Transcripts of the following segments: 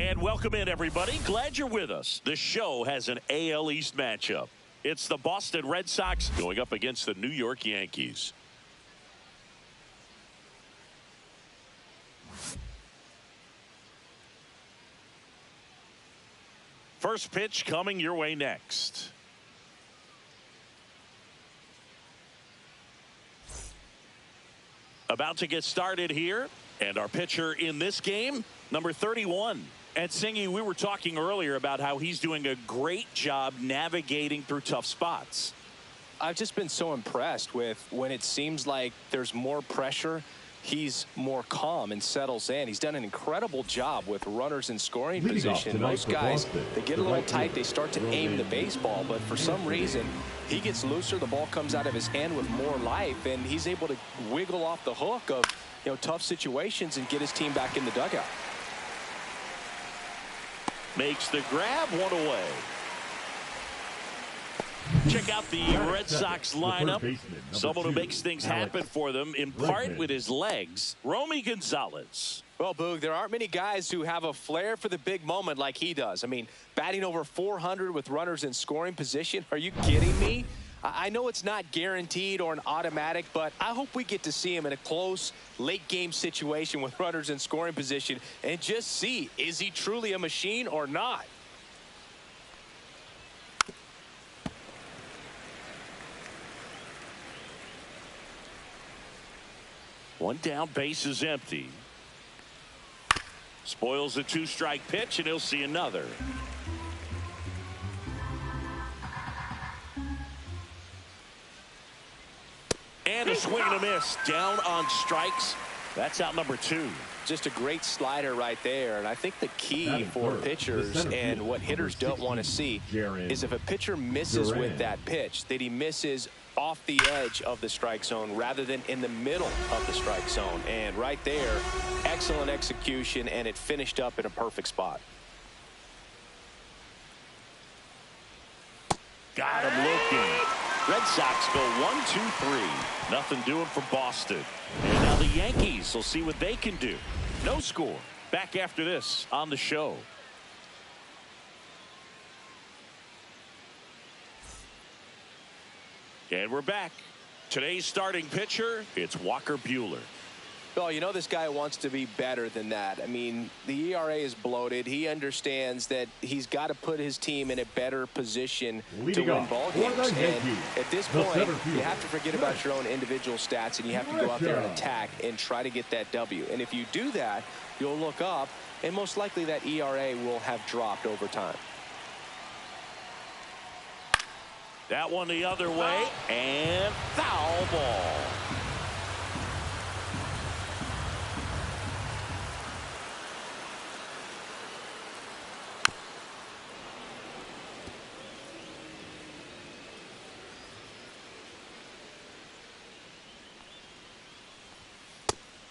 And welcome in, everybody. Glad you're with us. The show has an AL East matchup. It's the Boston Red Sox going up against the New York Yankees. First pitch coming your way next. About to get started here. And our pitcher in this game, number 31. And Singy, we were talking earlier about how he's doing a great job navigating through tough spots. I've just been so impressed with when it seems like there's more pressure, he's more calm and settles in. He's done an incredible job with runners in scoring position. Most guys, they get a little tight, they start to aim the baseball, but for some reason, he gets looser, the ball comes out of his hand with more life, and he's able to wiggle off the hook of tough situations and get his team back in the dugout. Makes the grab, one away. Check out the Red Sox lineup. Someone who makes things happen for them, in part with his legs, Romy Gonzalez. Well, Boog, there aren't many guys who have a flair for the big moment like he does. I mean, batting over 400 with runners in scoring position. Are you kidding me? I know it's not guaranteed or an automatic, but I hope we get to see him in a close late game situation with runners in scoring position and just see, is he truly a machine or not? One down, base is empty. Spoils the two-strike pitch, and he'll see another. And a swing and a miss. Down on strikes. That's out number 2. Just a great slider right there. And I think the key for pitchers and what hitters don't want to see is if a pitcher misses with that pitch, that he misses off the edge of the strike zone rather than in the middle of the strike zone. And right there, excellent execution, and it finished up in a perfect spot. Got him looking. Red Sox go 1-2-3. Nothing doing for Boston. And now the Yankees will see what they can do. No score. Back after this on the show. And we're back. Today's starting pitcher, it's Walker Buehler. Well, this guy wants to be better than that. I mean, the ERA is bloated. He understands that he's got to put his team in a better position to win ball games. And at this point, you have to forget about your own individual stats, and you have to go out there and attack and try to get that W. And if you do that, you'll look up, and most likely that ERA will have dropped over time. That one the other way, and foul ball.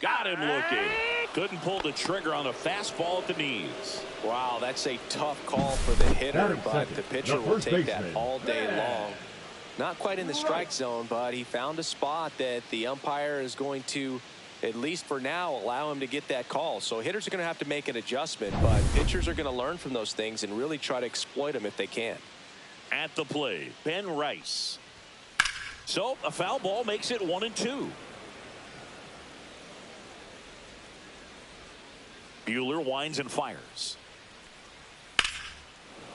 Got him looking. Couldn't pull the trigger on a fastball at the knees. Wow, that's a tough call for the hitter, but the pitcher will take that all day long. Not quite in the strike zone, but he found a spot that the umpire is going to, at least for now, allow him to get that call. So hitters are going to have to make an adjustment, but pitchers are going to learn from those things and really try to exploit them if they can. At the plate, Ben Rice. So a foul ball makes it 1-2. Buehler winds and fires.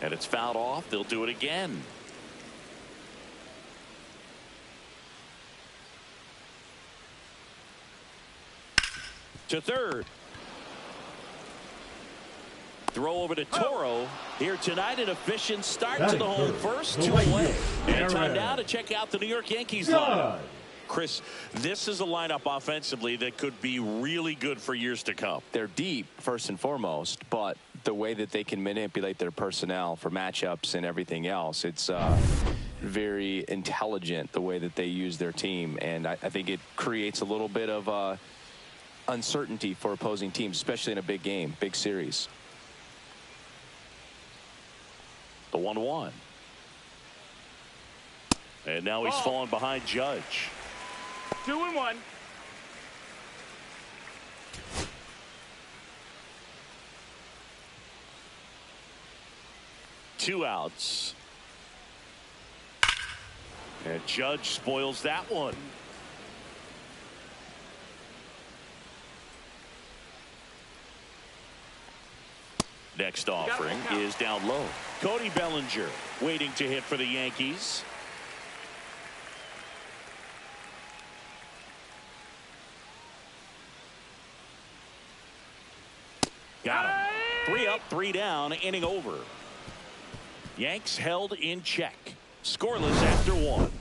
And it's fouled off. They'll do it again. To third. Throw over to Toro. Here tonight, an efficient start to the home first. 2 away. And time now to check out the New York Yankees lineup. Chris, this is a lineup offensively that could be really good for years to come. They're deep, first and foremost, but the way that they can manipulate their personnel for matchups and everything else, it's very intelligent the way that they use their team. And I think it creates a little bit of uncertainty for opposing teams, especially in a big game, big series. The 1-1. And now he's fallen behind Judge. 2-1. 2 outs. And Judge spoils that one. Next offering is down low. Cody Bellinger waiting to hit for the Yankees. Got him. 3 up, 3 down, inning over. Yanks held in check. Scoreless after 1.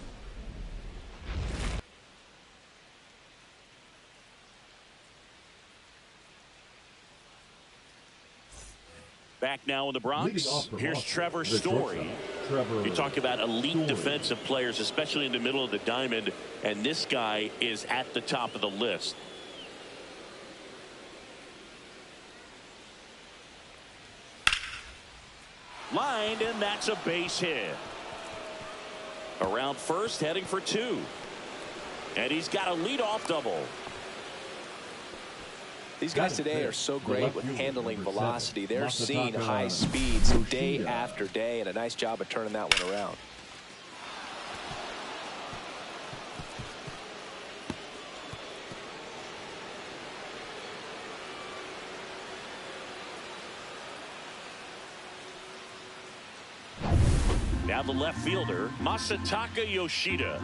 Back now in the Bronx. Here's Trevor Story. You talk about elite defensive players, especially in the middle of the diamond, and this guy is at the top of the list. Lined, and that's a base hit. Around first, heading for 2. And he's got a leadoff double. These guys today are so great with handling velocity. They're seeing high speeds day after day, and a nice job of turning that one around. Now the left fielder, Masataka Yoshida.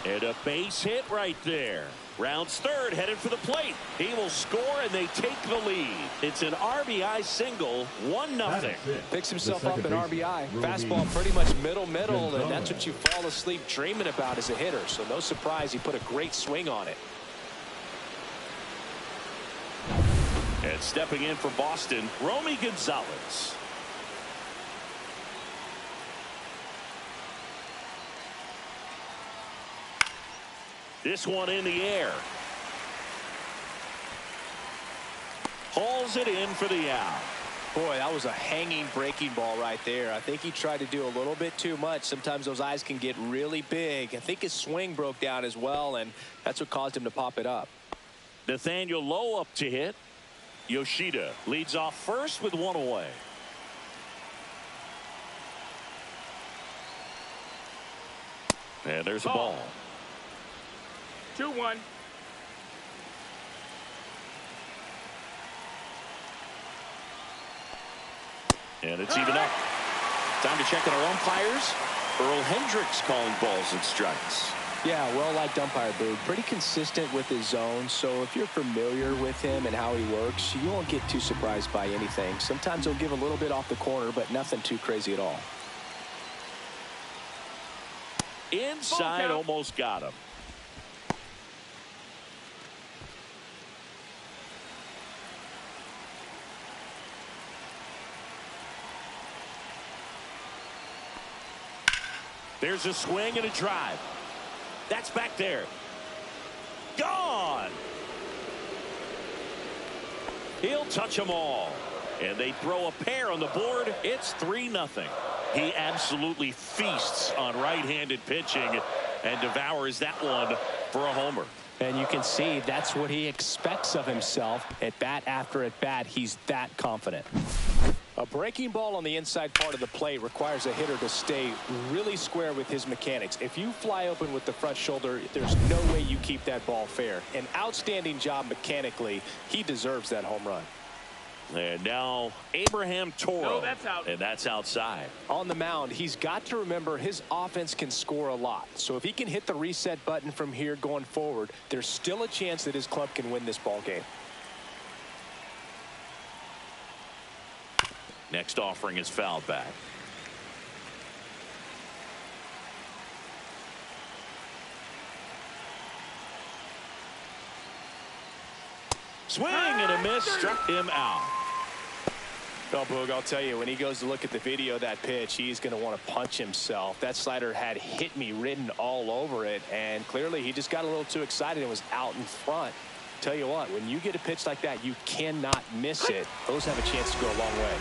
And a base hit right there. Rounds third, headed for the plate. He will score, and they take the lead. It's an RBI single, 1-0. Picks himself up an RBI. Fastball pretty much middle, and that's what you fall asleep dreaming about as a hitter. So no surprise he put a great swing on it. And stepping in for Boston, Romy Gonzalez. This one in the air. Hauls it in for the out. Boy, that was a hanging breaking ball right there. I think he tried to do a little bit too much. Sometimes those eyes can get really big. I think his swing broke down as well, and that's what caused him to pop it up. Nathaniel Lowe up to hit. Yoshida leads off first with 1 away. And there's a ball. 2-1. And it's even up. Time to check on our umpires. Earl Hendricks calling balls and strikes. Yeah, well-liked umpire, Boog. Pretty consistent with his zone, so if you're familiar with him and how he works, you won't get too surprised by anything. Sometimes he'll give a little bit off the corner, but nothing too crazy at all. Inside, almost got him. There's a swing and a drive. That's back there. Gone. He'll touch them all. And they throw a pair on the board. It's 3-0. He absolutely feasts on right-handed pitching and devours that one for a homer. And you can see that's what he expects of himself. At bat after at bat, he's that confident. A breaking ball on the inside part of the plate requires a hitter to stay really square with his mechanics. If you fly open with the front shoulder, there's no way you keep that ball fair. An outstanding job mechanically. He deserves that home run. And now Abraham Toro. No, that's out. And that's outside. On the mound, he's got to remember his offense can score a lot. So if he can hit the reset button from here going forward, there's still a chance that his club can win this ball game. Next offering is fouled back. Swing and a miss, struck him out. Well, Boog, I'll tell you, when he goes to look at the video of that pitch, he's going to want to punch himself. That slider had hit me written all over it, and clearly he just got a little too excited and was out in front. Tell you what, when you get a pitch like that, you cannot miss it. Those have a chance to go a long way.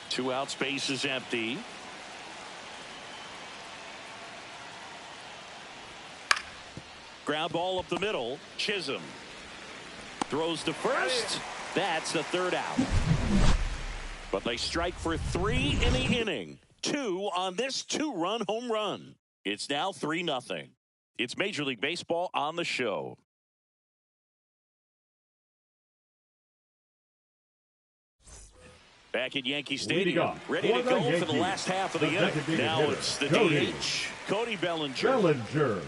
Two out, space is empty. Ground ball up the middle. Chisholm throws to first. That's the third out. But they strike for 3 in the inning. 2 on this 2-run home run. It's now 3-0. It's Major League Baseball on the show. Back at Yankee Stadium, ready to go for the last half of the inning. Now it's the DH, Cody Bellinger.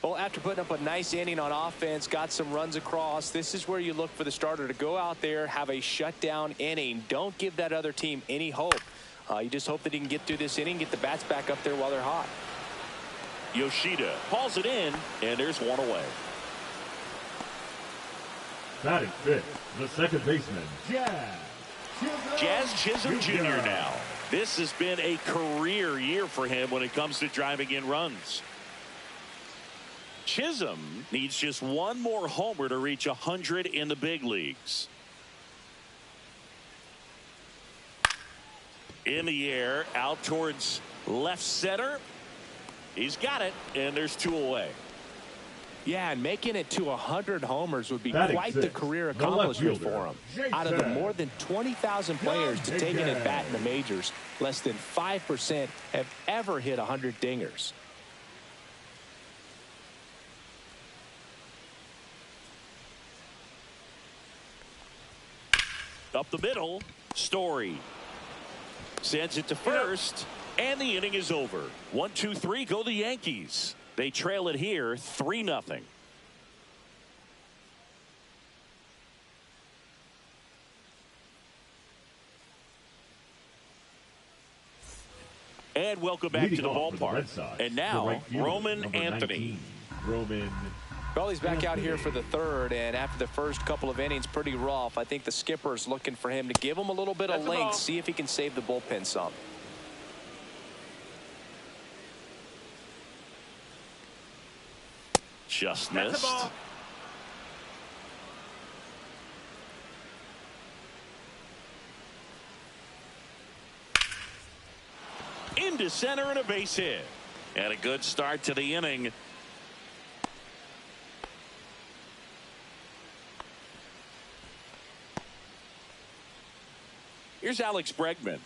Well, after putting up a nice inning on offense, got some runs across, this is where you look for the starter to go out there, have a shutdown inning. Don't give that other team any hope. You just hope that he can get through this inning, get the bats back up there while they're hot. Yoshida hauls it in, and there's one away. Batting fifth, the second baseman, Jazz Chisholm Jr. now. This has been a career year for him when it comes to driving in runs. Chisholm needs just one more homer to reach 100 in the big leagues. In the air, out towards left center. He's got it, and there's 2 away. Yeah, and making it to 100 homers would be Batting quite six, the career the accomplishment left fielder, for him. Out of the more than 20,000 players to take an at-bat in the majors, less than 5% have ever hit 100 dingers. Up the middle, Story sends it to first, and the inning is over. 1-2-3, go the Yankees. They trail it here 3-0. And welcome back to the ballpark. And now, Roman Anthony. Well, he's back out here for the third, and after the first couple of innings, pretty rough. I think the skipper's looking for him to give him a little bit of length, see if he can save the bullpen some. Just missed. Into center and a base hit. And a good start to the inning. Here's Alex Bregman.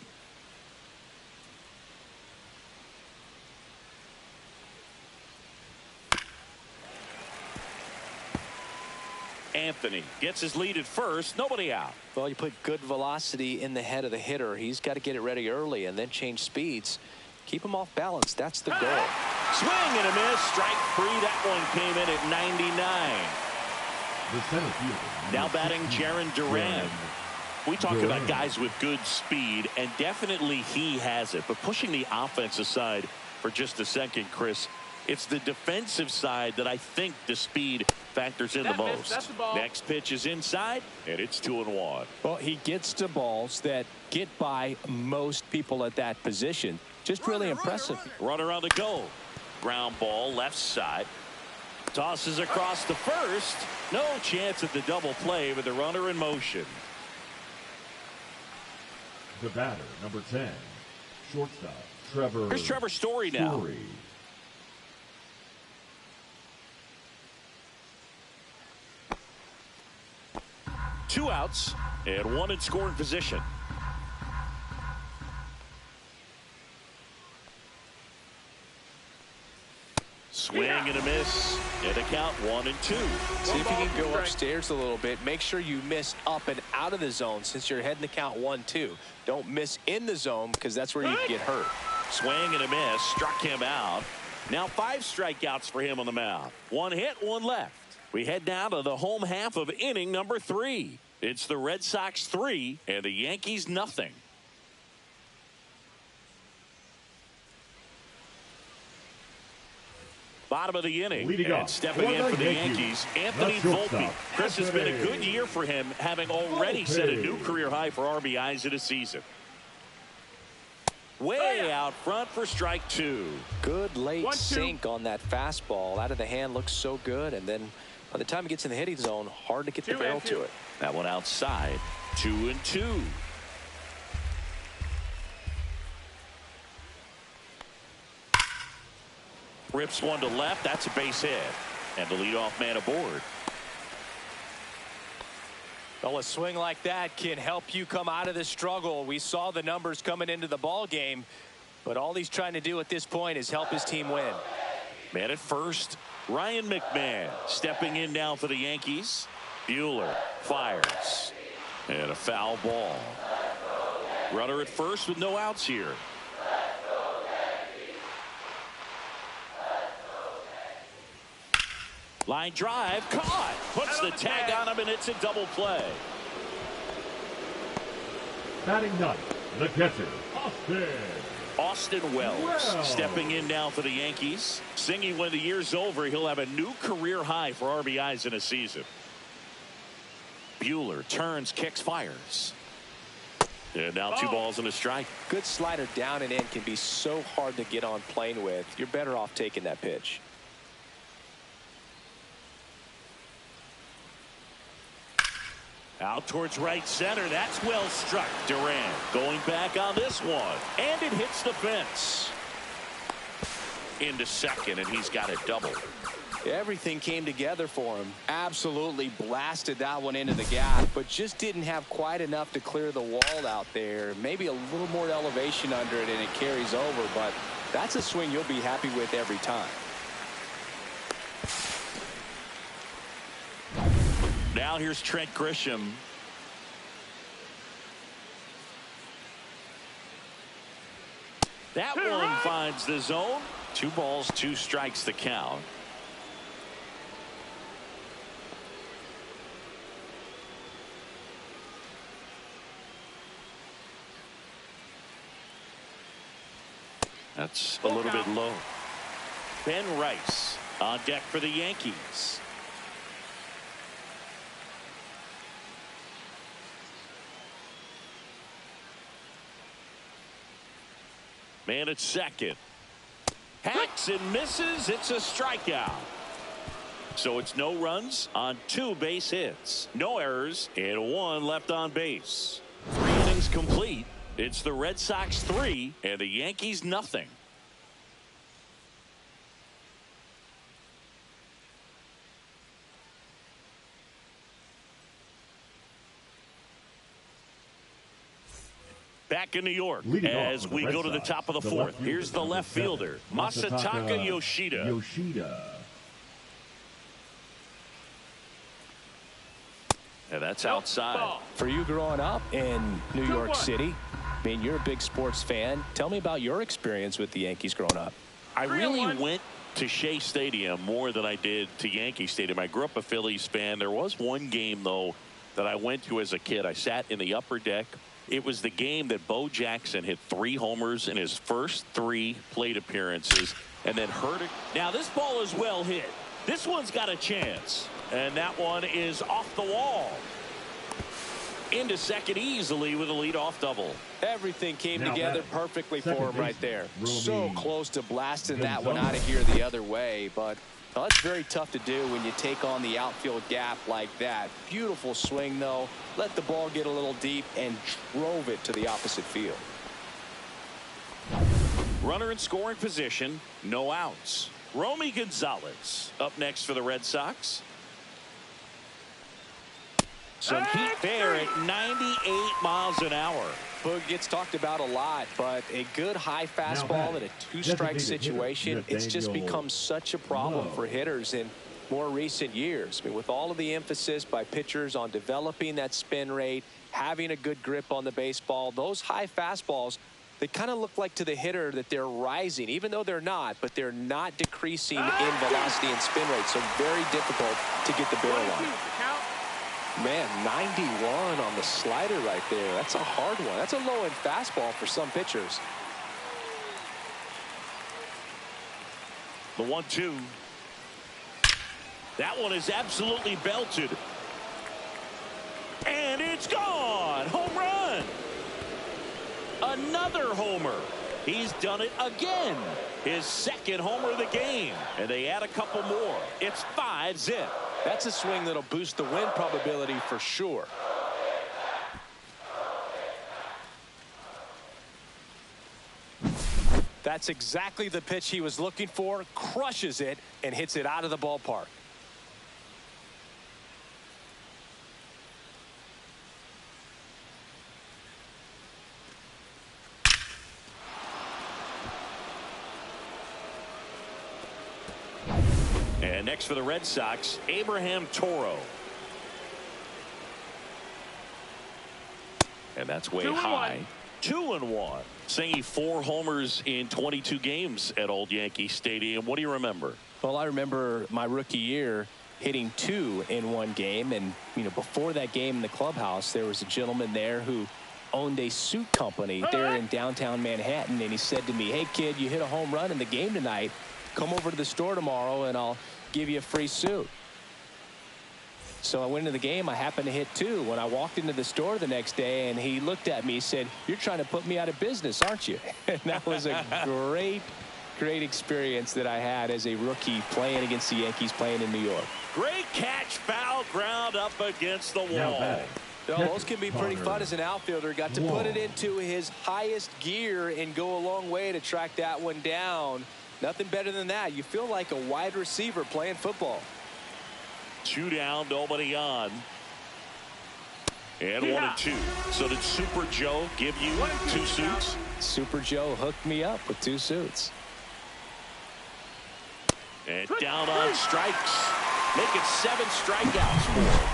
Anthony gets his lead at first. Nobody out. Well, you put good velocity in the head of the hitter. He's got to get it ready early and then change speeds. Keep him off balance. That's the goal. Swing and a miss. Strike 3. That one came in at 99. The center fielder. Now batting Jaron Duran. We talk about guys with good speed, and definitely he has it. But pushing the offense aside for just a second, Chris, it's the defensive side that I think the speed factors in the most. That's the ball. Next pitch is inside, and it's 2-1. Well, he gets to balls that get by most people at that position. Just really impressive. Runner on the go. Ground ball left side. Tosses across to first. No chance at the double play with the runner in motion. The batter, number 10, shortstop, Trevor. Here's Trevor Story now. Story. Two outs and one in scoring position. Swing and a miss, and a count 1-2. See if you can go upstairs a little bit. Make sure you miss up and out of the zone since you're heading to count 1-2. Don't miss in the zone because that's where you can get hurt. Swing and a miss, struck him out. Now 5 strikeouts for him on the mound. 1 hit, 1 left. We head down to the home half of inning number 3. It's the Red Sox 3 and the Yankees nothing. Bottom of the inning, and stepping in for the Yankees, Anthony Volpe. Chris, has been a good year for him, having already set a new career high for RBIs in a season. Way out front for strike 2. Good late sink on that fastball. Out of the hand looks so good, and then by the time it gets in the hitting zone, hard to get the barrel to it. That one outside, 2-2. Rips one to left. That's a base hit. And the leadoff man aboard. Well, a swing like that can help you come out of the struggle. We saw the numbers coming into the ball game, but all he's trying to do at this point is help his team win. Man at first, Ryan McMahon stepping in now for the Yankees. Buehler fires. And a foul ball. Runner at first with no outs here. Line drive, caught. Puts the tag on him, and it's a double play. Batting ninth, the catcher, Austin Wells stepping in now for the Yankees. Singing when the year's over, he'll have a new career high for RBIs in a season. Buehler turns, kicks, fires. And now 2 balls and a strike. Good slider down and in can be so hard to get on plane with. You're better off taking that pitch. Out towards right center. That's well struck. Durant going back on this one. And it hits the fence. Into second, and he's got it double. Everything came together for him. Absolutely blasted that one into the gap, but just didn't have quite enough to clear the wall out there. Maybe a little more elevation under it, and it carries over, but that's a swing you'll be happy with every time. Now here's Trent Grisham. That one finds the zone. 2 balls, 2 strikes the count. That's a little bit low. Ben Rice on deck for the Yankees. Man at second. Hacks and misses. It's a strikeout. So it's no runs on 2 base hits. No errors and 1 left on base. 3 innings complete. It's the Red Sox 3 and the Yankees nothing. Back in New York as we go to the top of the 4th. Here's the left fielder, Masataka Yoshida. And that's outside. For you growing up in New York City, I mean, you're a big sports fan. Tell me about your experience with the Yankees growing up. I really went to Shea Stadium more than I did to Yankee Stadium. I grew up a Phillies fan. There was one game, though, that I went to as a kid. I sat in the upper deck. It was the game that Bo Jackson hit 3 homers in his first 3 plate appearances and then hurt it. Now this ball is well hit. This one's got a chance. And that one is off the wall. Into second easily with a leadoff double. Everything came together perfectly for him right there. So close to blasting that one out of here the other way, but well, it's very tough to do when you take on the outfield gap like that. Beautiful swing, though. Let the ball get a little deep and drove it to the opposite field. Runner in scoring position. No outs. Romy Gonzalez up next for the Red Sox. Some heat there at 98 miles an hour. Boog gets talked about a lot, but a good high fastball in a 2-strike situation, it's just become such a problem for hitters in more recent years. I mean, with all of the emphasis by pitchers on developing that spin rate, having a good grip on the baseball, those high fastballs, they kind of look like to the hitter that they're rising, even though they're not, but they're not decreasing in velocity and spin rate, so very difficult to get the barrel on. Man, 91 on the slider right there. That's a hard one. That's a low-end fastball for some pitchers. The 1-2. That one is absolutely belted. And it's gone. Home run. Another homer. He's done it again. His 2nd homer of the game. And they add a couple more. It's 5-zip. That's a swing that'll boost the win probability for sure. That's exactly the pitch he was looking for. Crushes it and hits it out of the ballpark. And next for the Red Sox, Abraham Toro. And that's way high. 2-1. Singing 4 homers in 22 games at Old Yankee Stadium. What do you remember? Well, I remember my rookie year hitting 2 in one game. And, before that game in the clubhouse, there was a gentleman there who owned a suit company there in downtown Manhattan. And he said to me, "Hey, kid, you hit a home run in the game tonight. Come over to the store tomorrow and I'll give you a free suit." So I went into the game. I happened to hit 2. When I walked into the store the next day, and he looked at me, he said, "You're trying to put me out of business, aren't you?" And that was a great experience that I had as a rookie playing against the Yankees, playing in New York. Great catch, foul ground up against the wall. Those can be pretty fun as an outfielder. Got to put it into his highest gear and go a long way to track that one down. Nothing better than that. You feel like a wide receiver playing football. 2 down, nobody on. And 1-2. So did Super Joe give you 2 suits? Super Joe hooked me up with 2 suits. And down on strikes. Make it 7 strikeouts for him.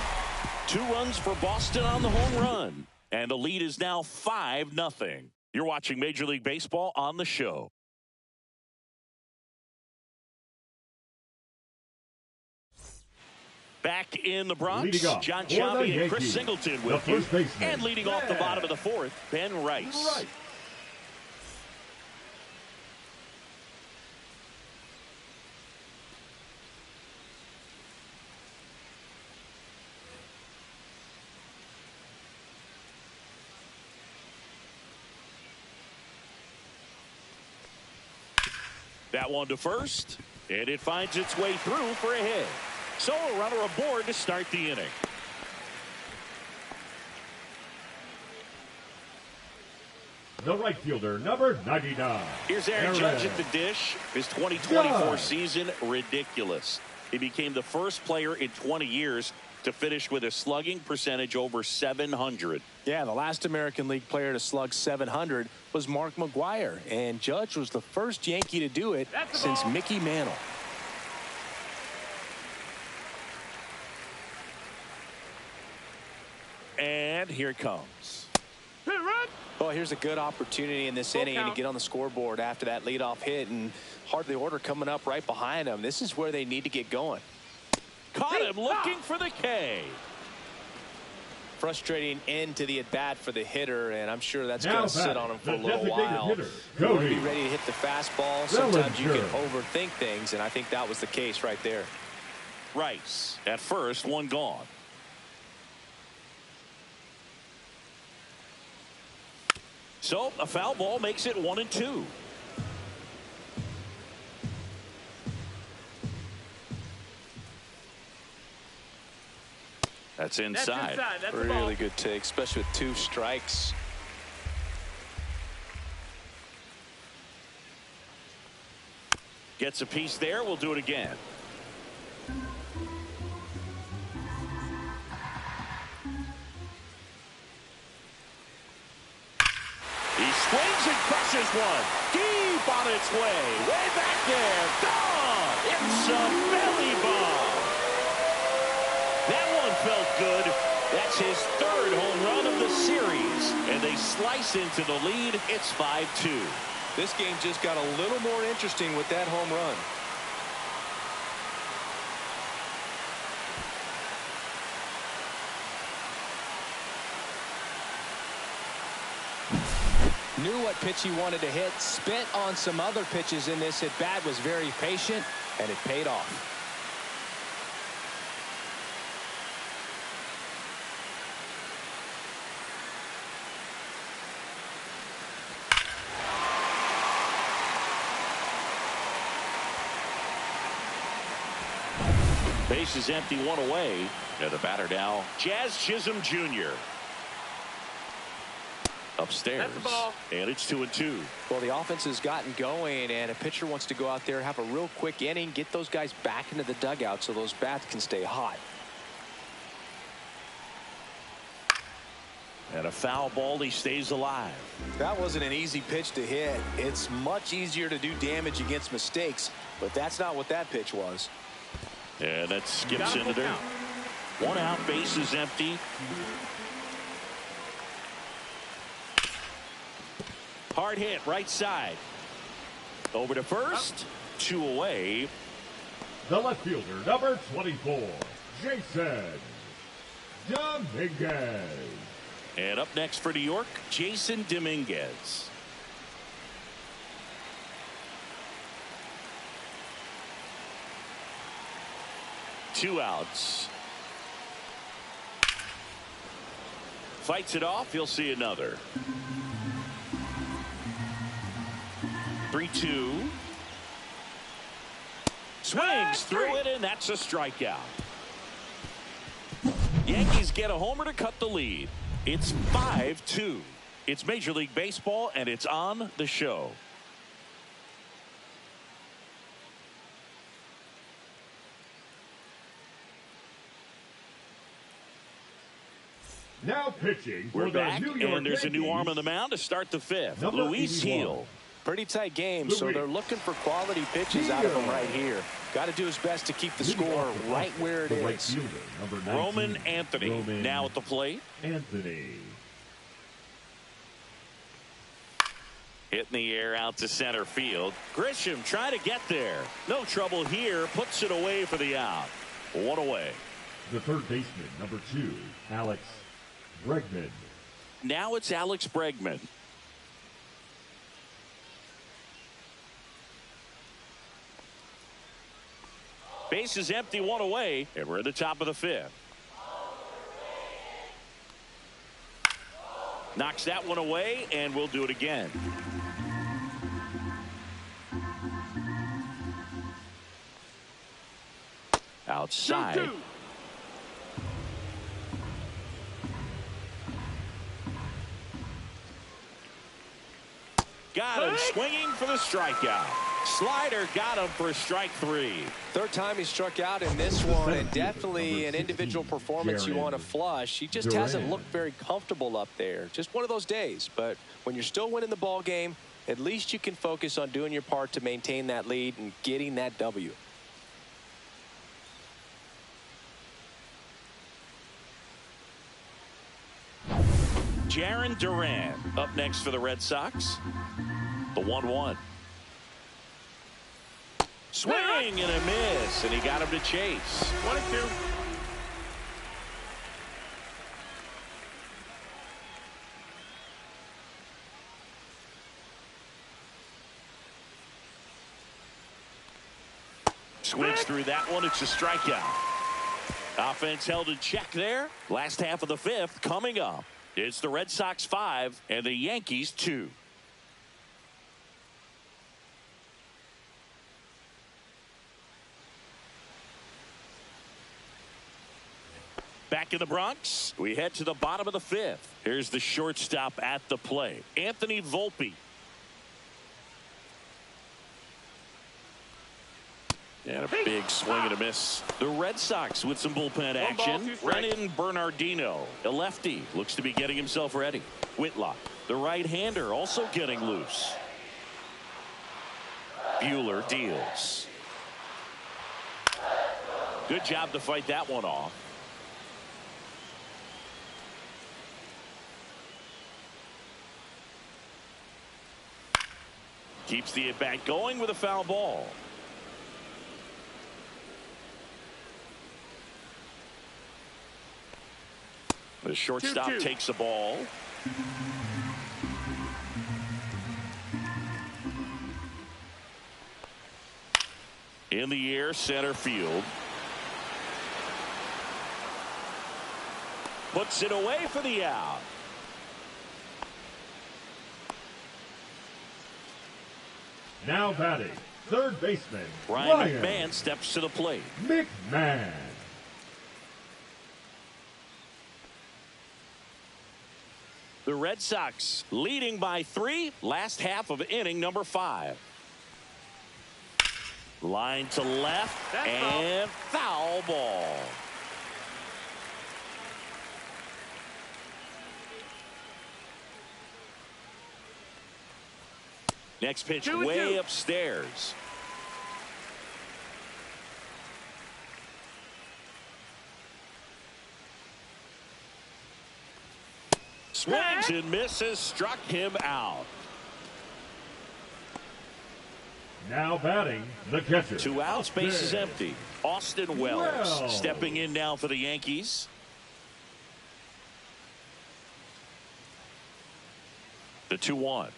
2 runs for Boston on the home run. And the lead is now 5-0. You're watching Major League Baseball on the show. Back in the Bronx, John Chaffee and Chris Singleton with you. And leading off the bottom of the 4th, Ben Rice. That one to first, and it finds its way through for a hit. So a runner aboard to start the inning. The right fielder, number 99. Here's Aaron Judge at the dish. His 2024 season, ridiculous. He became the first player in 20 years to finish with a slugging percentage over 700. Yeah, the last American League player to slug 700 was Mark McGwire, and Judge was the first Yankee to do it since Mickey Mantle. And here it comes. Well, here's a good opportunity in this inning to get on the scoreboard after that leadoff hit, and hardly order coming up right behind him. This is where they need to get going. Caught him looking for the K. Frustrating end to the at-bat for the hitter, and I'm sure that's going to sit on him for a little while. You want to be ready to hit the fastball. Sometimes you can overthink things, and I think that was the case right there. Rice at first, 1 gone. So a foul ball makes it 1-2. That's inside. That's really good take, especially with 2 strikes. Gets a piece there. We'll do it again. He swings and crushes one. Deep on its way. Way back there. Gone. It's a belly bomb. That one felt good. That's his 3rd home run of the series. And they slice into the lead. It's 5-2. This game just got a little more interesting with that home run. Knew what pitch he wanted to hit, spent on some other pitches in this at bat, was very patient, and it paid off. Base is empty, 1 away. And the batter now, Jazz Chisholm Jr. upstairs. That's the ball. And it's 2-2. Well, the offense has gotten going, and a pitcher wants to go out there, have a real quick inning, get those guys back into the dugout so those bats can stay hot. And a foul ball, he stays alive. That wasn't an easy pitch to hit. It's much easier to do damage against mistakes, but that's not what that pitch was. And that skips into dirt. 1 out, base is empty. Hard hit, right side. Over to first. 2 away. The left fielder, number 24, Jason Dominguez. And up next for New York, Jason Dominguez. Two outs. Fights it off. He'll see another. 3-2. Swings through it, and that's a strikeout. Yankees get a homer to cut the lead. It's 5-2. It's Major League Baseball, and it's on the show. Now pitching for We're the back, New York and there's a new arm on the Yankees, mound to start the 5th. number Luis 81. Heel. Pretty tight game, so they're looking for quality pitches out of him right here. Got to do his best to keep the score right where it The right is. fielder, number 19, Roman Anthony Roman now at the plate. Anthony. Hitting the air out to center field. Grisham trying to get there. No trouble here. Puts it away for the out. 1 away. The third baseman, number 2, Alex Bregman. Now it's Alex Bregman. Base is empty, 1 away, and we're at the top of the 5th. Knocks that one away, and we'll do it again. Outside. 2-2. Got him swinging for the strikeout. Slider got him for strike 3. Third time he struck out in this one, and definitely an individual performance you want to flush. He just hasn't looked very comfortable up there. Just one of those days. But when you're still winning the ball game, at least you can focus on doing your part to maintain that lead and getting that W. Jarren Duran up next for the Red Sox. The 1-1. Swing and a miss, and he got him to chase. 1-2. Swings through that one. It's a strikeout. Offense held in check there. Last half of the 5th coming up. It's the Red Sox 5 and the Yankees 2. Back in the Bronx, we head to the bottom of the 5th. Here's the shortstop at the plate, Anthony Volpe. And a big swing and a miss. The Red Sox with some bullpen action. Brennan Bernardino, a lefty, looks to be getting himself ready. Whitlock, the right-hander, also getting loose. Buehler deals. Good job to fight that one off. Keeps the at-bat going with a foul ball. The shortstop 2-2. takes the ball. In the air, center field. Puts it away for the out. Now batting, third baseman, Ryan McMahon steps to the plate. McMahon. The Red Sox leading by 3. Last half of inning number 5. Line to left and foul ball. Next pitch way upstairs. Swings and misses, struck him out. Now batting, the catcher. 2 outs, base is empty. Austin Wells stepping in now for the Yankees. The 2-1.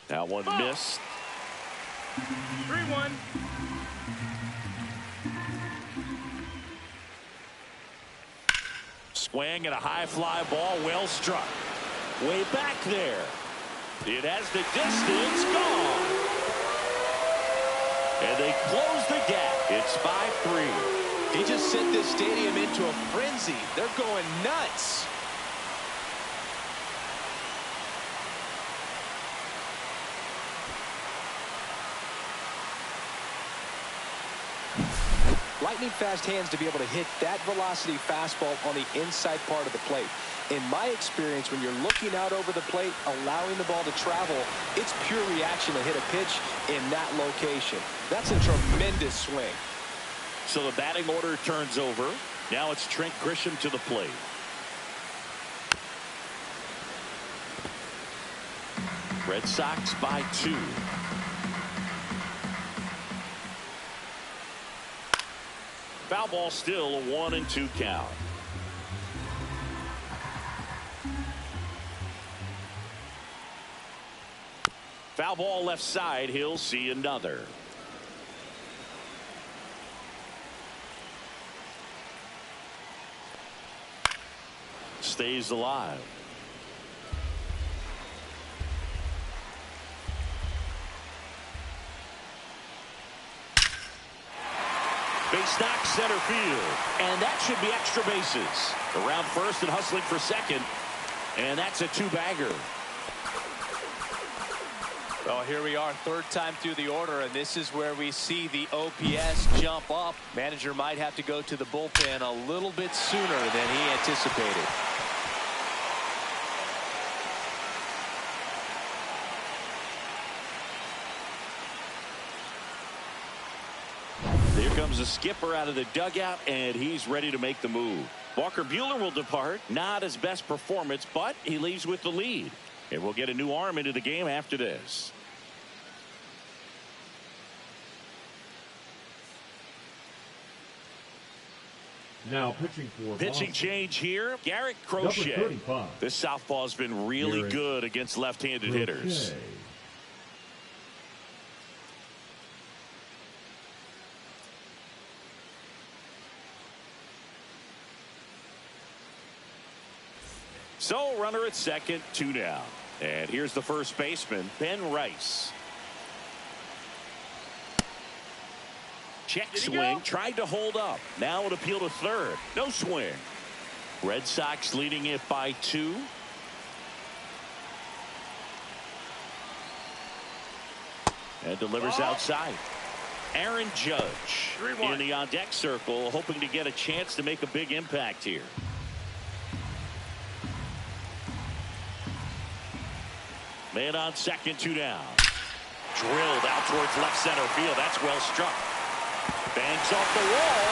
That one missed. 3-1. Swing and a high fly ball, well struck. Way back there. It has the distance, gone. And they close the gap. It's 5-3. He just sent this stadium into a frenzy. They're going nuts. Lightning fast hands to be able to hit that velocity fastball on the inside part of the plate. In my experience, when you're looking out over the plate, allowing the ball to travel, it's pure reaction to hit a pitch in that location. That's a tremendous swing. So the batting order turns over. Now it's Trent Grisham to the plate. Red Sox by 2. Foul ball, still a 1-2 count. Foul ball left side. He'll see another. Stays alive. Base knock, center field. And that should be extra bases. Around first and hustling for second. And that's a 2-bagger. Well, here we are, third time through the order, and this is where we see the OPS jump up. Manager might have to go to the bullpen a little bit sooner than he anticipated. Here comes the skipper out of the dugout, and he's ready to make the move. Walker Buehler will depart. Not his best performance, but he leaves with the lead. And we'll get a new arm into the game after this. Now pitching for Pitching Boston. change here. Garrett Crochet. Number 35. This southpaw has been really Garrett good against left-handed hitters. Crochet. So runner at second, 2 down. And here's the first baseman, Ben Rice. Check swing, tried to hold up. Now an appeal to third. No swing. Red Sox leading it by 2. And delivers outside. Aaron Judge in the on-deck circle, hoping to get a chance to make a big impact here. Man on second, 2 down. Drilled out towards left center field. That's well struck. Banks off the wall.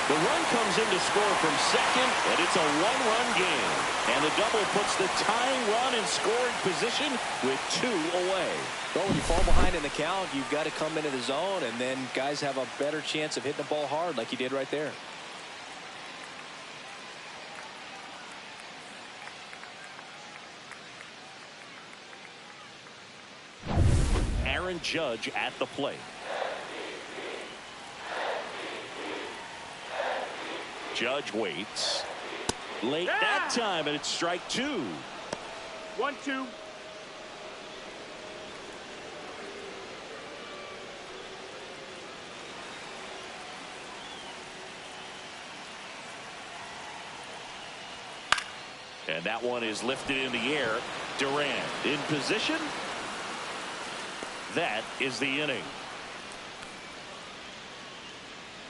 The run comes in to score from second, and it's a 1-run game. And the double puts the tying run in scoring position with 2 away. Well, when you fall behind in the count, you've got to come into the zone, and then guys have a better chance of hitting the ball hard like you did right there. Aaron Judge at the plate. Judge waits. Late that time, and it's strike 2. 1-2. And that one is lifted in the air. Durant in position. That is the inning.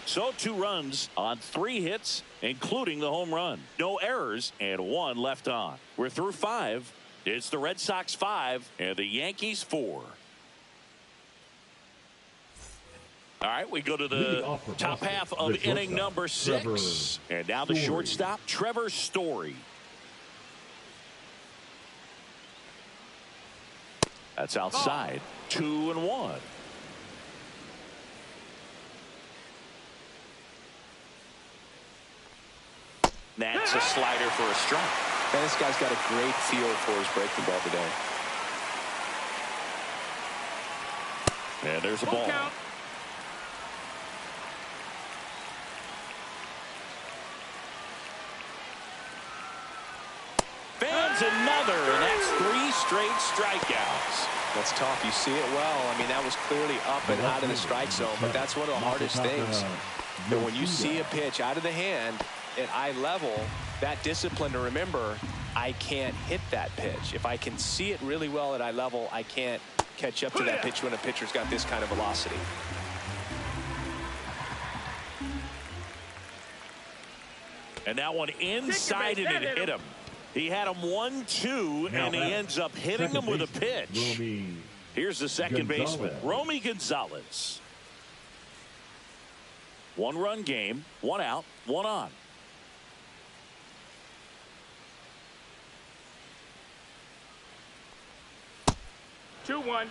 So 2 runs on 3 hits, including the home run. No errors and 1 left on. We're through 5. It's the Red Sox 5 and the Yankees 4. All right, we go to the top half of inning number 6. And now the shortstop, Trevor Story. That's outside. 2-1. That's a slider for a strike. And this guy's got a great feel for his breaking ball today. And there's a ball. Count. Fans another, and that's 3 straight strikeouts. That's tough. You see it well. I mean, that was clearly up and out of the strike zone, but that's one of the hardest things. That when you see a pitch out of the hand at eye level, that discipline to remember, I can't hit that pitch. If I can see it really well at eye level, I can't catch up to that pitch when a pitcher's got this kind of velocity. And that one inside, and it hit him. He had him 1-2, and he ends up hitting him with a pitch. Here's the second baseman, Romy Gonzalez. 1-run game, 1 out, 1 on. Two, 1.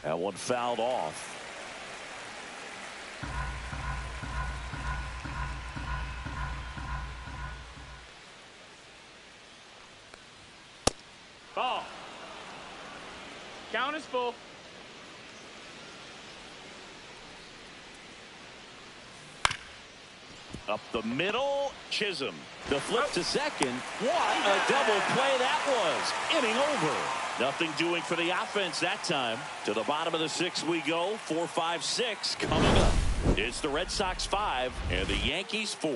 That one fouled off. Ball. Count is full. Up the middle, Chisholm. The flip to second. What a double play that was. Inning over. Nothing doing for the offense that time. To the bottom of the 6th we go. 4, 5, 6 coming up. It's the Red Sox 5 and the Yankees 4.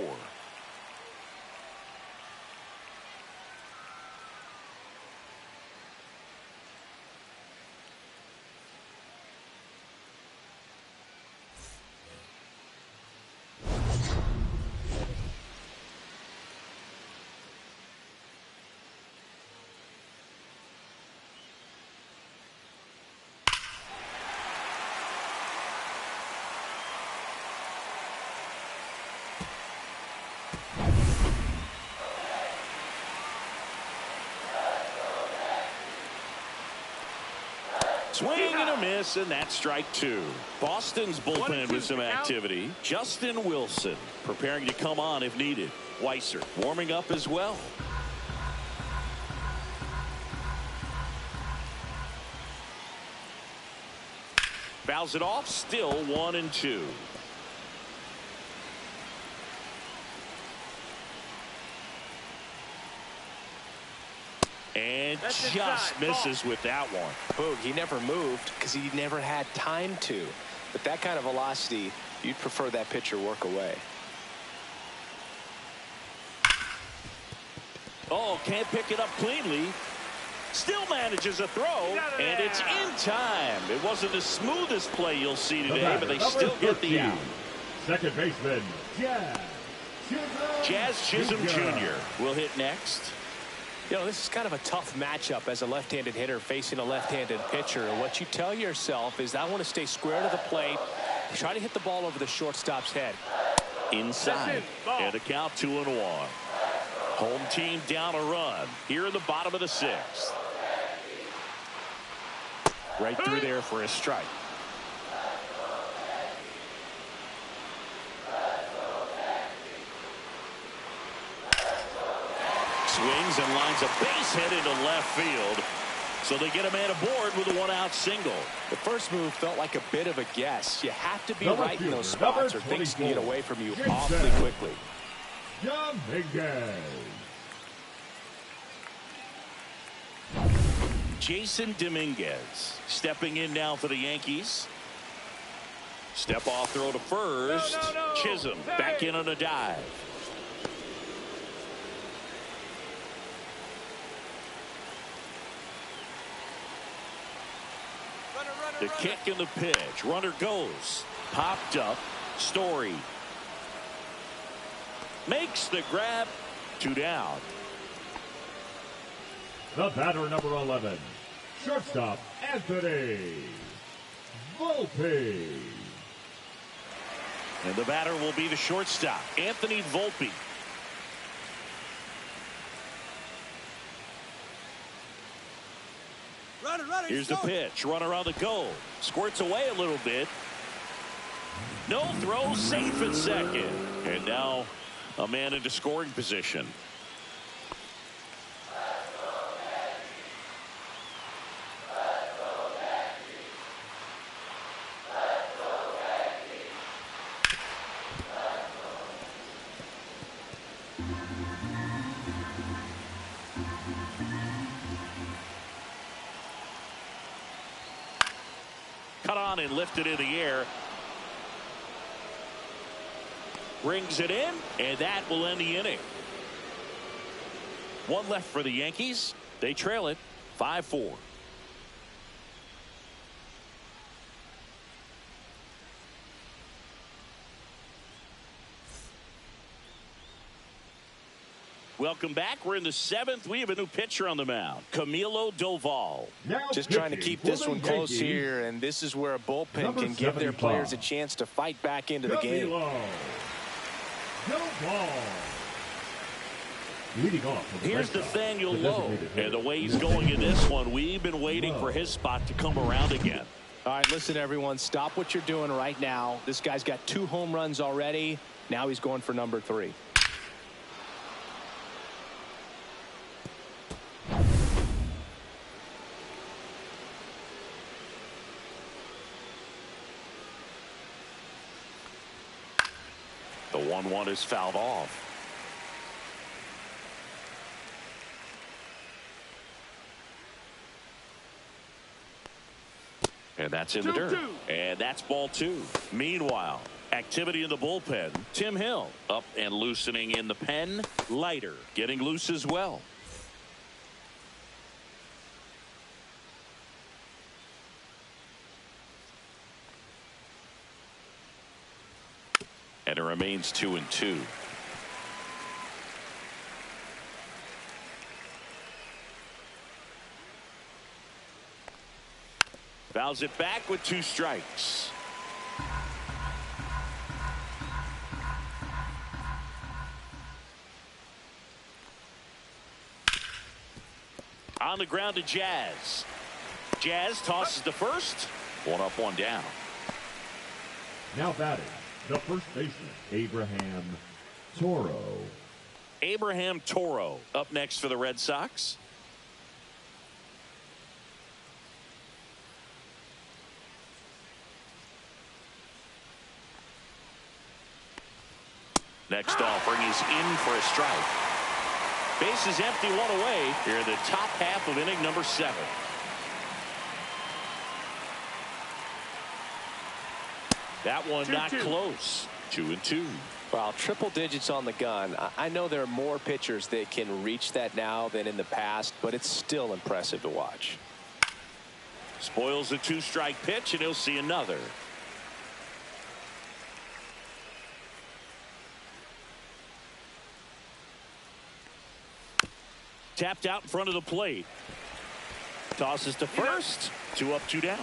Swing and a miss, and that's strike 2. Boston's bullpen with some activity. Justin Wilson preparing to come on if needed. Weiser warming up as well. Fouls it off, still 1-2. And just misses with that one. Boog, he never moved because he never had time to. But that kind of velocity, you'd prefer that pitcher work away. Oh, can't pick it up cleanly. Still manages a throw, and it's in time. It wasn't the smoothest play you'll see today, but they still get the out. Second baseman, Jazz Chisholm Jr. will hit next. You know, this is kind of a tough matchup as a left-handed hitter facing a left-handed pitcher. And what you tell yourself is, I want to stay square to the plate, try to hit the ball over the shortstop's head. Inside, and a count 2-1. Home team down a run here in the bottom of the 6th. Right through there for a strike. Swings and lines a base hit into left field. So they get a man aboard with a 1-out single. The first move felt like a bit of a guess. You have to be right in those spots or things can get away from you awfully quickly. Jason Dominguez stepping in now for the Yankees. Step off throw to first. No. Chisholm back in on a dive. The kick and the pitch. Runner goes. Popped up. Story makes the grab. 2 down. The batter, number 11, shortstop Anthony Volpe. And the batter will be the shortstop, Anthony Volpe. Here's the pitch. Runner on the go. Squirts away a little bit. No throw. Safe at second. And now a man into scoring position. Cut on and lifted in the air. Brings it in, and that will end the inning. 1 left for the Yankees. They trail it 5-4. Welcome back. We're in the 7th. We have a new pitcher on the mound, Camilo Doval. Just trying to keep this one close here, and this is where a bullpen can give their players a chance to fight back into the game. Here's Nathaniel Lowe, and the way he's going in this one, we've been waiting for his spot to come around again. All right, listen, everyone, stop what you're doing right now. This guy's got 2 home runs already. Now he's going for number 3. The 1-1 is fouled off. And that's in the dirt. And that's ball 2. Meanwhile, activity in the bullpen. Tim Hill up and loosening in the pen. Leiter getting loose as well. And it remains 2-2. Fouls it back with 2 strikes. On the ground to Jazz. Jazz tosses to first. 1 up, 1 down. Now batting, the first baseman, Abraham Toro. Abraham Toro up next for the Red Sox. Next offering is in for a strike. Base is empty, 1 away here in the top half of inning number 7. That one not close. 2-2. Wow, triple digits on the gun. I know there are more pitchers that can reach that now than in the past, but it's still impressive to watch. Spoils a 2-strike pitch, and he'll see another. Tapped out in front of the plate. Tosses to first. 2 up, 2 down.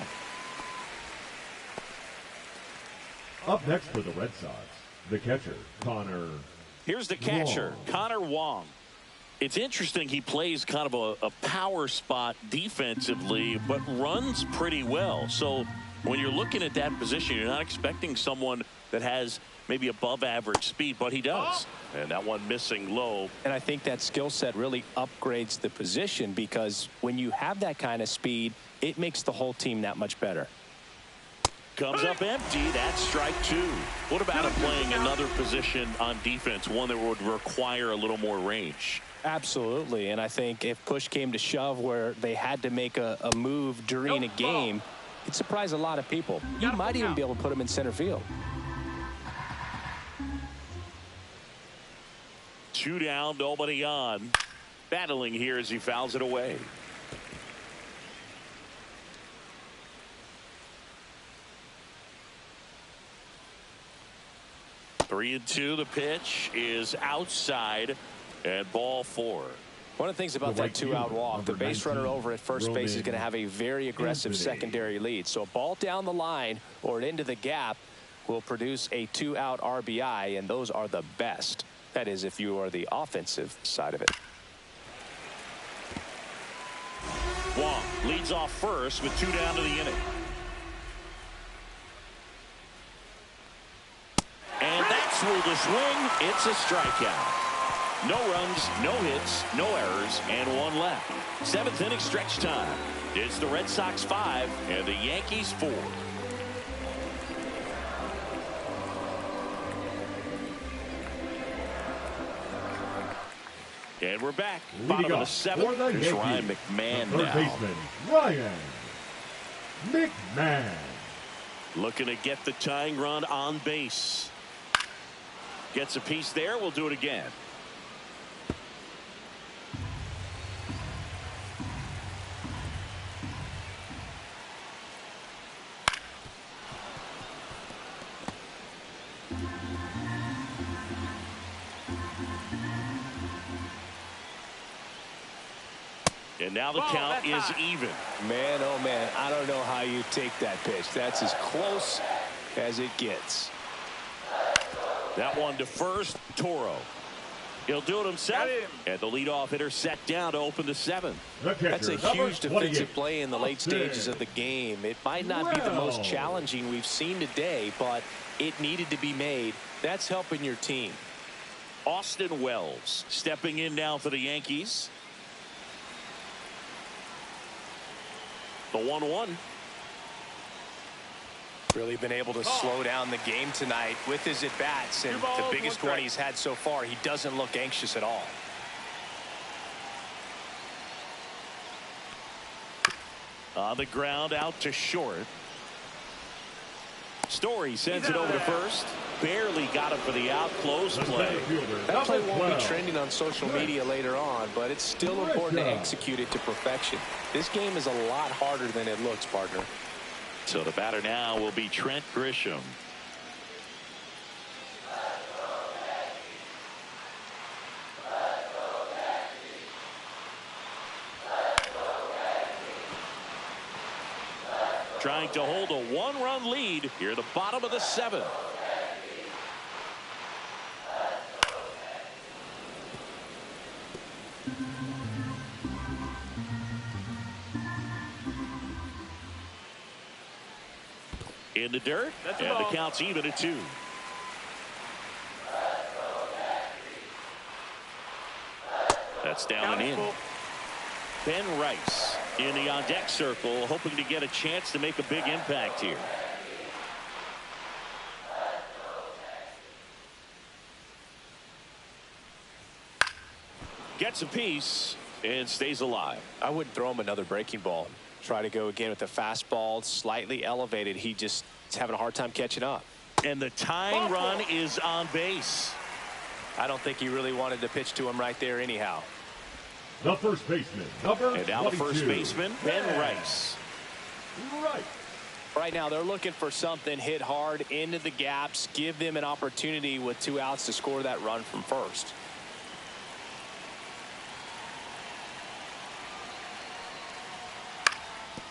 Up next for the Red Sox, the catcher, Connor. Here's the catcher, Connor Wong. It's interesting, he plays kind of a power spot defensively, but runs pretty well. So when you're looking at that position, you're not expecting someone that has maybe above average speed, but he does. And that one missing low. And I think that skill set really upgrades the position, because when you have that kind of speed, it makes the whole team that much better. Comes up empty. That's strike 2. What about him playing another position on defense, one that would require a little more range? Absolutely. And I think if push came to shove where they had to make a move during a game, It'd surprise a lot of people. You might even be able to put him in center field. 2 down, nobody on. Battling here as he fouls it away. Three and two. The pitch is outside and ball 4. One of the things about that 2-out walk, the base runner over at first base is going to have a very aggressive secondary lead. So a ball down the line or into the gap will produce a 2-out RBI, and those are the best. That is, if you are the offensive side of it. Wong leads off first with 2 down to the inning. And that's ruled a swing. It's a strikeout. No runs, no hits, no errors, and 1 left. 7th inning stretch time. It's the Red Sox 5 and the Yankees 4. And we're back. Bottom of the 7th. Here's Ryan McMahon third now. baseman, Ryan McMahon. Looking to get the tying run on base. Gets a piece there. We'll do it again. And now the count is even. Man, oh man, I don't know how you take that pitch. That's as close as it gets. That one to first, Toro. He'll do it himself. And the leadoff hitter set down to open the 7th. That's a huge defensive play in the late stages of the game. It might not be the most challenging we've seen today, but it needed to be made. That's helping your team. Austin Wells stepping in now for the Yankees. The 1-1. Really been able to slow down the game tonight with his at-bats, and the biggest one he's had so far. He doesn't look anxious at all. On the ground, out to short. Story sends it over to first. Barely got him for the out. Close play. That play won't be trending on social media later on, but it's still important to execute it to perfection. This game is a lot harder than it looks, partner. So the batter now will be Trent Grisham. Trying to hold a 1-run lead here at the bottom of the 7th. In the dirt, and the count's even at 2. That's down and in. Ben Rice in the on-deck circle, hoping to get a chance to make a big impact here. Gets a piece and stays alive. I wouldn't throw him another breaking ball. Try to go again with the fastball, slightly elevated. He just is having a hard time catching up. And the tying run is on base. I don't think he really wanted to pitch to him right there anyhow. The first baseman, number and now the first baseman, Ben Rice. Right now, they're looking for something hit hard into the gaps, give them an opportunity with 2 outs to score that run from first.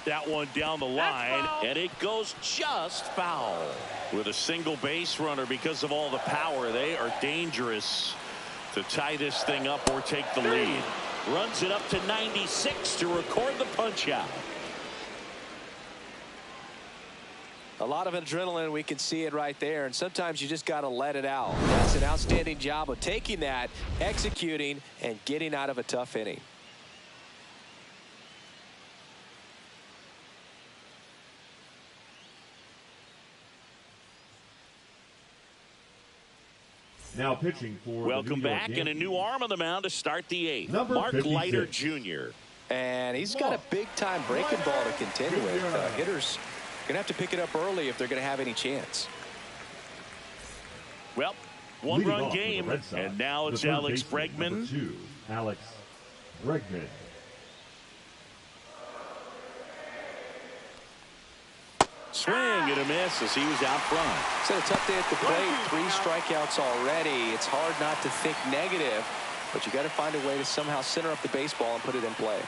That one down the line, and it goes just foul. With a single base runner, because of all the power, they are dangerous to tie this thing up or take the lead. Runs it up to 96 to record the punch out. A lot of adrenaline, we can see it right there, and sometimes you just got to let it out. That's an outstanding job of taking that, executing, and getting out of a tough inning. Now pitching for welcome the New York back, Yankees. and a new arm on the mound to start the 8th. Number Mark 56. Leiter Jr. And he's got a big-time breaking ball to contend with. Hitters Going to have to pick it up early if they're going to have any chance. Well, one-run game, and now it's Alex Bregman. Alex Bregman. Swing and a miss as he was out front. It's had a tough day at the plate. 3 strikeouts already. It's hard not to think negative, but you got to find a way to somehow center up the baseball and put it in play.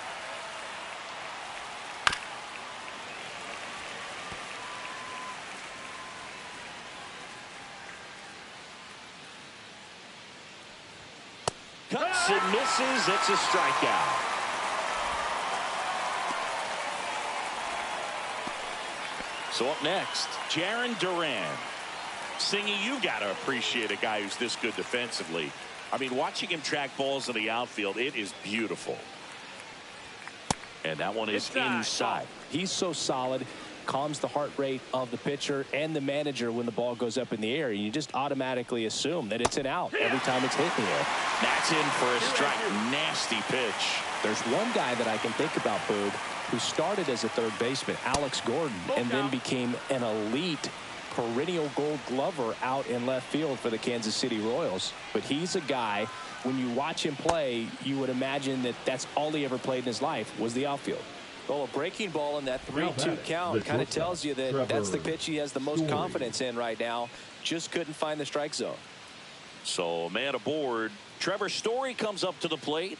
Cuts and misses. It's a strikeout. So up next, Jarren Duran. Singy, you got to appreciate a guy who's this good defensively. I mean, watching him track balls in the outfield, it is beautiful. And that one is inside. He's so solid, calms the heart rate of the pitcher and the manager when the ball goes up in the air. You just automatically assume that it's an out every time it's hit in the air. That's in for a strike. Nasty pitch. There's one guy that I can think about, Boog, who started as a third baseman, Alex Gordon, and then became an elite perennial Gold Glover out in left field for the Kansas City Royals. But he's a guy, when you watch him play, you would imagine that that's all he ever played in his life was the outfield. Well, a breaking ball in that 3-2 count kind of tells you that that's the pitch he has the most confidence in right now. Just couldn't find the strike zone. So a man aboard. Trevor Story comes up to the plate.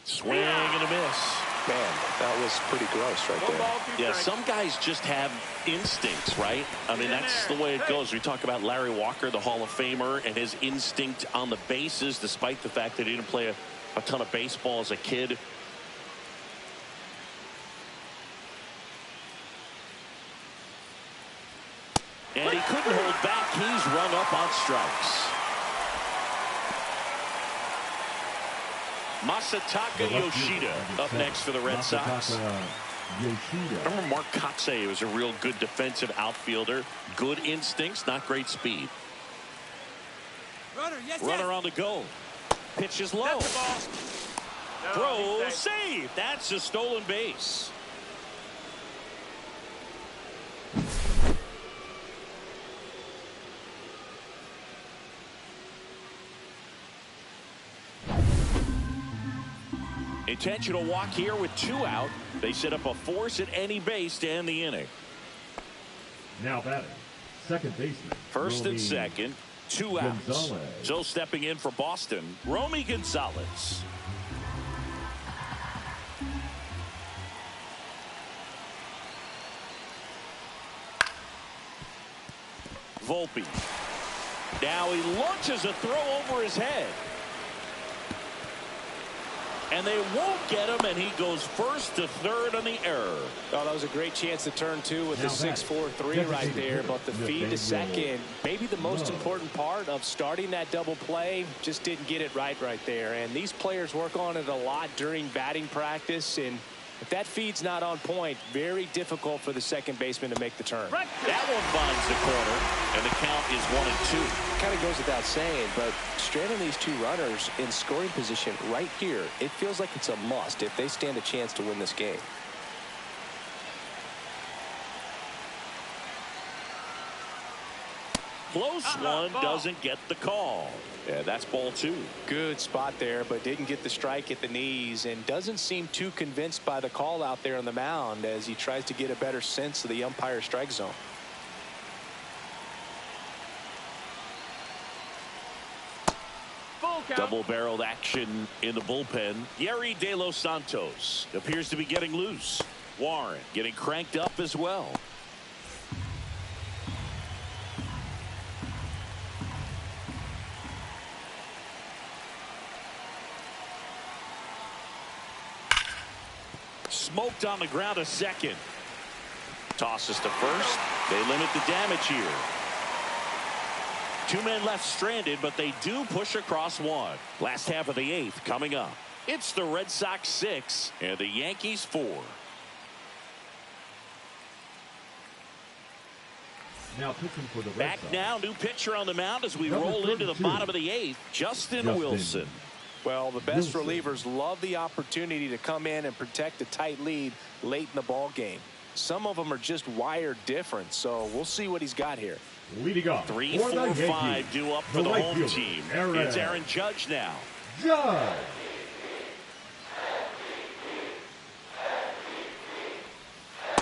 Swing and a miss. Man, that was pretty gross right there. Yeah, some guys just have instincts, right? I mean, that's the way it goes. We talk about Larry Walker, the Hall of Famer, and his instinct on the bases, despite the fact that he didn't play a ton of baseball as a kid. And he couldn't hold back. He's rung up on strikes. Masataka Yoshida up next for the Red Sox. Remember Mark Kotsay was a real good defensive outfielder. Good instincts, not great speed. Runner on the go. Pitch is low. Throw, save. That's a stolen base. Intentional walk here with 2 out. They set up a force at any base to end the inning. Now batting, second baseman. First and second, 2 outs. So stepping in for Boston, Romy Gonzalez. Volpe. Now he launches a throw over his head. And they won't get him, and he goes first to third on the error. Oh, that was a great chance to turn 2 with the 6-4-3 right there. But the feed to second, maybe the most important part of starting that double play, just didn't get it right there. And these players work on it a lot during batting practice. And if that feed's not on point, very difficult for the second baseman to make the turn. That one finds the corner, and the count is 1-2. Kind of goes without saying, but stranding these 2 runners in scoring position right here, it feels like it's a must if they stand a chance to win this game. Close one, doesn't get the call. Yeah, that's ball 2. Good spot there, but didn't get the strike at the knees, and doesn't seem too convinced by the call out there on the mound as he tries to get a better sense of the umpire strike zone. Double-barreled action in the bullpen. Yerry De Los Santos appears to be getting loose. Warren getting cranked up as well. Smoked on the ground, a second. Tosses to first. They limit the damage here. 2 men left stranded, but they do push across 1. Last half of the 8th coming up. It's the Red Sox 6 and the Yankees 4. Now pitching for the Red Back Sox. now, new pitcher on the mound as we roll into the bottom of the 8th. Justin Wilson. Well, the best relievers love the opportunity to come in and protect a tight lead late in the ball game. Some of them are just wired different, so we'll see what he's got here. Leading off 3, 4, 5 due up for the home team. It's Aaron Judge now. Judge.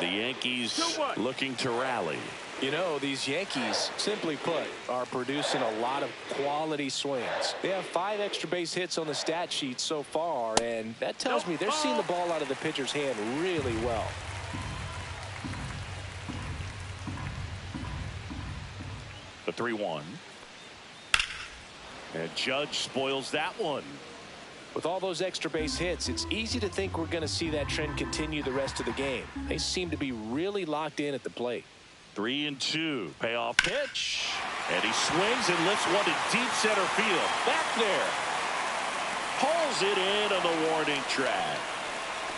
The Yankees looking to rally. You know, these Yankees, simply put, are producing a lot of quality swings. They have 5 extra base hits on the stat sheet so far, and that tells me they're seeing the ball out of the pitcher's hand really well. The 3-1. And Judge spoils that one. With all those extra base hits, it's easy to think we're going to see that trend continue the rest of the game. They seem to be really locked in at the plate. 3-2. Payoff pitch. And he swings and lifts one to deep center field. Back there. Pulls it in on the warning track.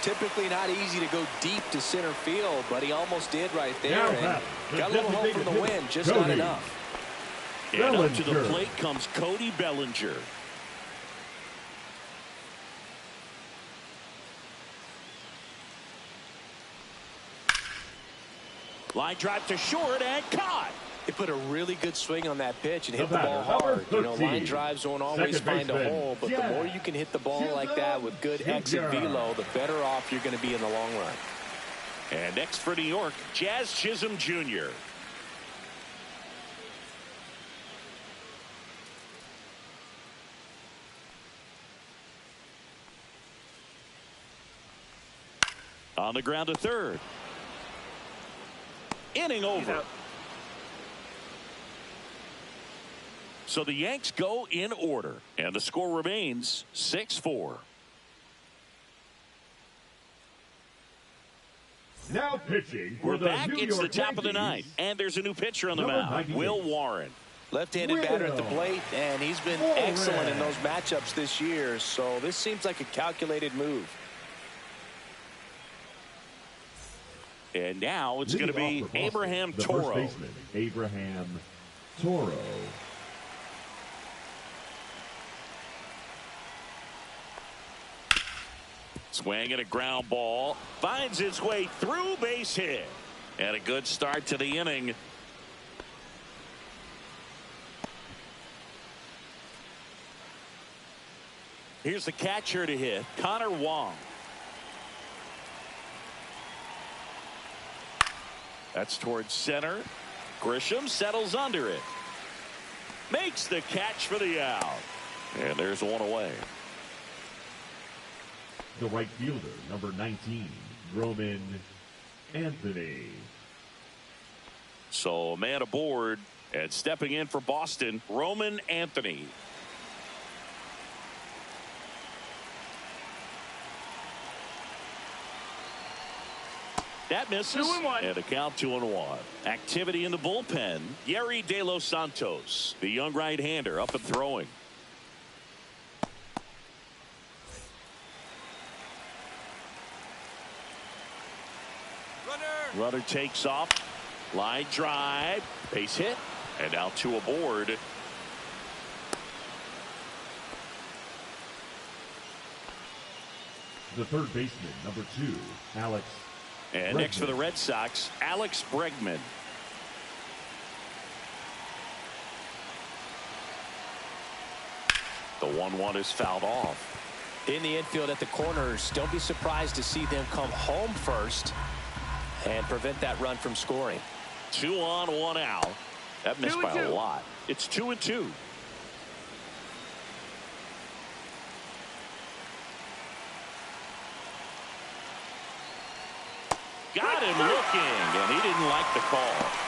Typically not easy to go deep to center field, but he almost did right there. And got a little help from the wind, just not enough. And up to the plate comes Cody Bellinger. Line drive to short and caught. They put a really good swing on that pitch and hit the ball hard. You know, line drives won't always find a hole, but the more you can hit the ball like that with good exit velo, the better off you're going to be in the long run. And next for New York, Jazz Chisholm Jr. On the ground to third. Inning over. So the Yanks go in order, and the score remains 6-4. Now pitching for We're the back. New It's York the top of the Yankees. 9th, and there's a new pitcher on the Number mound, 98. Will Warren. Left-handed batter at the plate, and he's been excellent in those matchups this year, so this seems like a calculated move. And now it's going to be Abraham Toro. First baseman, Abraham Toro. Swing and a ground ball. Finds its way through, base hit. And a good start to the inning. Here's the catcher to hit, Connor Wong. That's towards center. Grisham settles under it. Makes the catch for the out. And there's one away. The right fielder, number 19, Roman Anthony. So a man aboard, and stepping in for Boston, Roman Anthony. That misses. 2-1. And a count 2-1. Activity in the bullpen. Yerry De Los Santos, the young right-hander, up and throwing. Runner takes off. Line drive. Base hit. And now 2 aboard. The third baseman, number 2, Alex And Bregman. next for the Red Sox, Alex Bregman. The 1-1 is fouled off. In the infield at the corners, don't be surprised to see them come home first and prevent that run from scoring. 2 on, 1 out. That missed by a lot. It's 2-2. Got him looking, and he didn't like the call.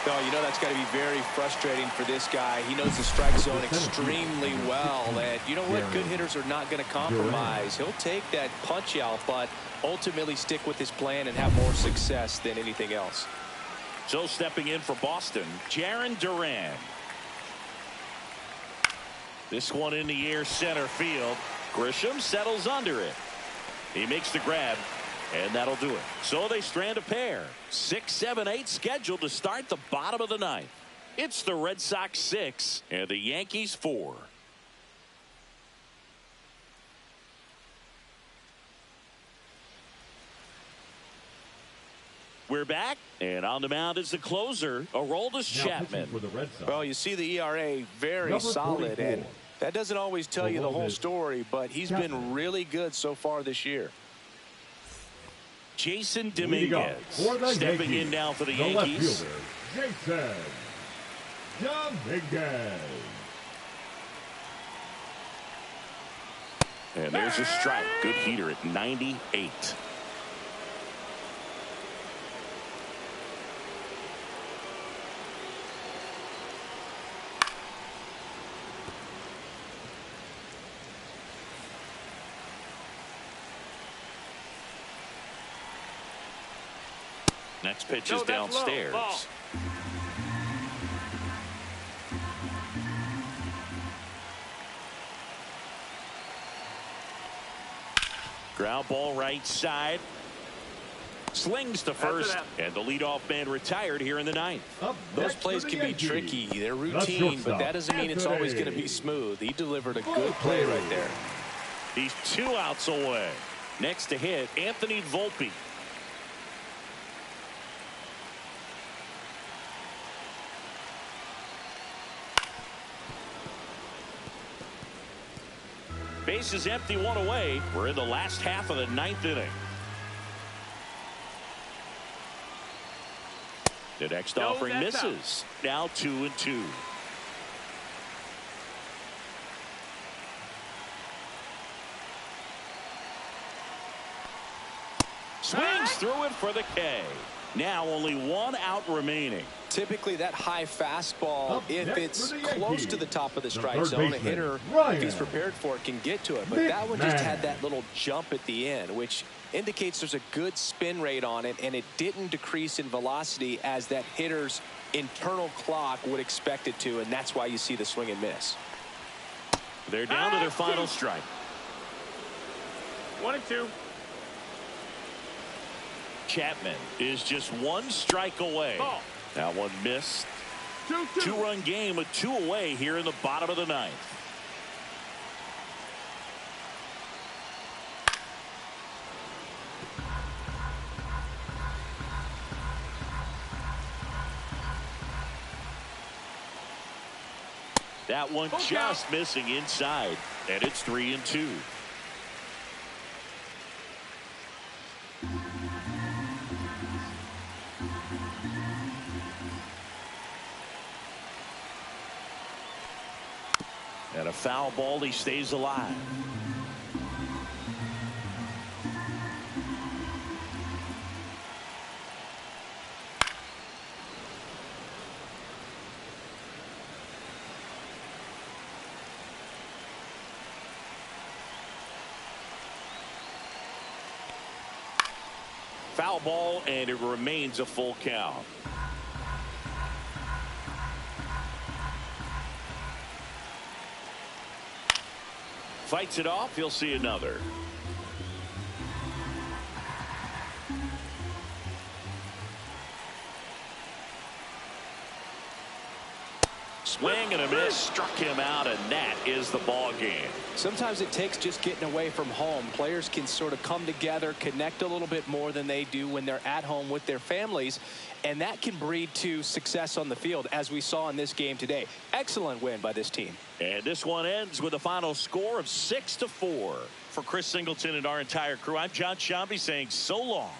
No, you know that's got to be very frustrating for this guy. He knows the strike zone extremely well, and you know what? Good hitters are not going to compromise. He'll take that punch out, but ultimately stick with his plan and have more success than anything else. So stepping in for Boston, Jarren Duran. This one in the air, center field. Grisham settles under it. He makes the grab. And that'll do it. So they strand a pair. 6, 7, 8 scheduled to start the bottom of the 9th. It's the Red Sox 6 and the Yankees 4. We're back, and on the mound is the closer, Aroldis Chapman. For the Red Sox. Well, you see the ERA very solid, 44. and that doesn't always tell you the whole story, but he's been really good so far this year. Jason Dominguez stepping in now for the Yankees. Left fielder, Jason Dominguez. And there's a strike. Good heater at 98. Next pitch is downstairs. Ground ball right side. Slings to first, and the leadoff man retired here in the ninth. Those plays can be tricky. They're routine, but that doesn't mean it's always going to be smooth. He delivered a good play right there. He's 2 outs away. Next to hit, Anthony Volpe. Base is empty, 1 away. We're in the last half of the 9th inning. The next offering misses. Now 2-2. Swings through it for the K. Now only 1 out remaining. Typically that high fastball, if it's close to the top of the strike zone, a hitter, if he's prepared for it, can get to it. But that one just had that little jump at the end, which indicates there's a good spin rate on it, and it didn't decrease in velocity as that hitter's internal clock would expect it to, and that's why you see the swing and miss. They're down to their final strike. 1-2. Chapman is just 1 strike away. Ball. That one missed. 2-2. 2-run game with 2 away here in the bottom of the 9th. That one just missing inside, and it's 3-2. And a foul ball, he stays alive. Foul ball, and it remains a full count. Fights it off. He'll see another. Swing and a miss, struck him out, and that is the ball game. Sometimes it takes just getting away from home. Players can sort of come together, connect a little bit more than they do when they're at home with their families, and that can breed to success on the field, as we saw in this game today. Excellent win by this team. And this one ends with a final score of 6-4. For Chris Singleton and our entire crew, I'm John Shambi saying so long.